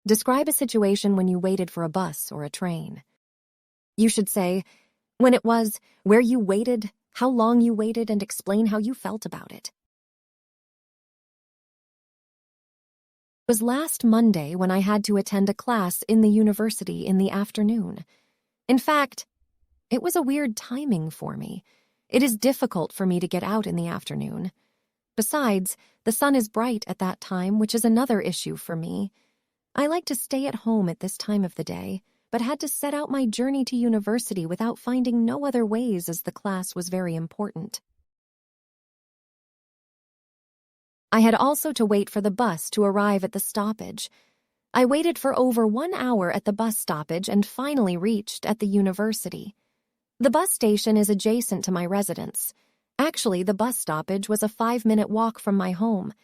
Describe a situation when you waited for a bus or a train. You should say when it was, where you waited, how long you waited, and explain how you felt about it. It was last Monday when I had to attend a class in the university in the afternoon. In fact, it was a weird timing for me. It is difficult for me to get out in the afternoon. Besides, the sun is bright at that time, which is another issue for me. I like to stay at home at this time of the day, but had to set out my journey to university without finding no other ways as the class was very important. I had also to wait for the bus to arrive at the stoppage. I waited for over 1 hour at the bus stoppage and finally reached at the university. The bus station is adjacent to my residence. Actually, the bus stoppage was a 5-minute walk from my home.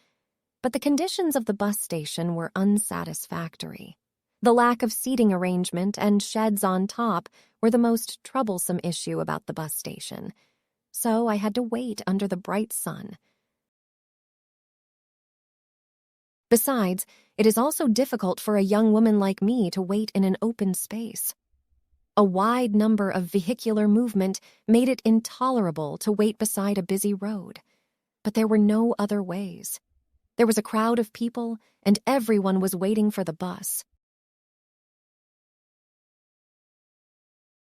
But the conditions of the bus station were unsatisfactory. The lack of seating arrangement and sheds on top were the most troublesome issue about the bus station. So I had to wait under the bright sun. Besides, it is also difficult for a young woman like me to wait in an open space. A wide number of vehicular movement made it intolerable to wait beside a busy road. But there were no other ways. There was a crowd of people, and everyone was waiting for the bus.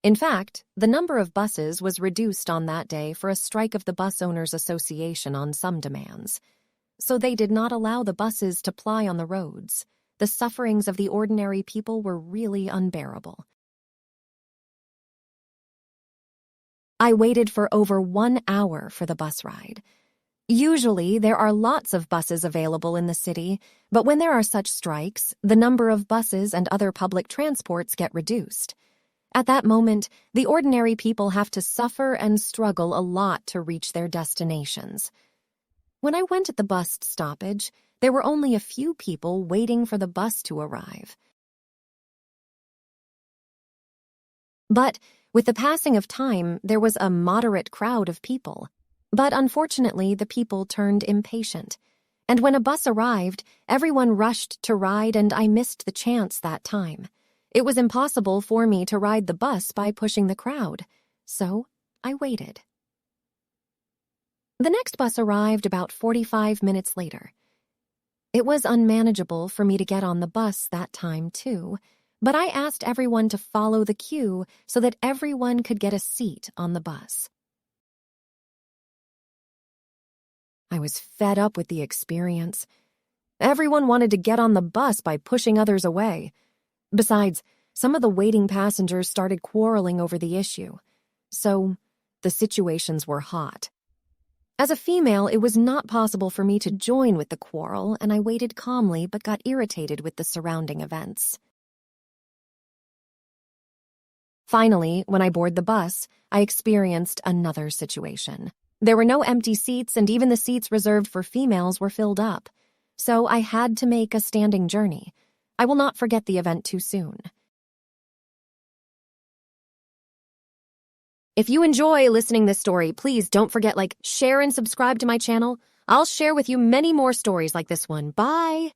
In fact, the number of buses was reduced on that day for a strike of the Bus Owners Association on some demands. So they did not allow the buses to ply on the roads. The sufferings of the ordinary people were really unbearable. I waited for over 1 hour for the bus ride. Usually, there are lots of buses available in the city, but when there are such strikes, the number of buses and other public transports get reduced. At that moment, the ordinary people have to suffer and struggle a lot to reach their destinations. When I went at the bus stoppage, there were only a few people waiting for the bus to arrive. But with the passing of time, there was a moderate crowd of people. But unfortunately, the people turned impatient. And when a bus arrived, everyone rushed to ride, and I missed the chance that time. It was impossible for me to ride the bus by pushing the crowd. So I waited. The next bus arrived about 45 minutes later. It was unmanageable for me to get on the bus that time, too, but I asked everyone to follow the queue so that everyone could get a seat on the bus. I was fed up with the experience. Everyone wanted to get on the bus by pushing others away. Besides, some of the waiting passengers started quarreling over the issue. So, the situations were hot. As a female, it was not possible for me to join with the quarrel, and I waited calmly but got irritated with the surrounding events. Finally, when I boarded the bus, I experienced another situation. There were no empty seats, and even the seats reserved for females were filled up. So I had to make a standing journey. I will not forget the event too soon. If you enjoy listening this story, please don't forget share and subscribe to my channel. I'll share with you many more stories like this one. Bye!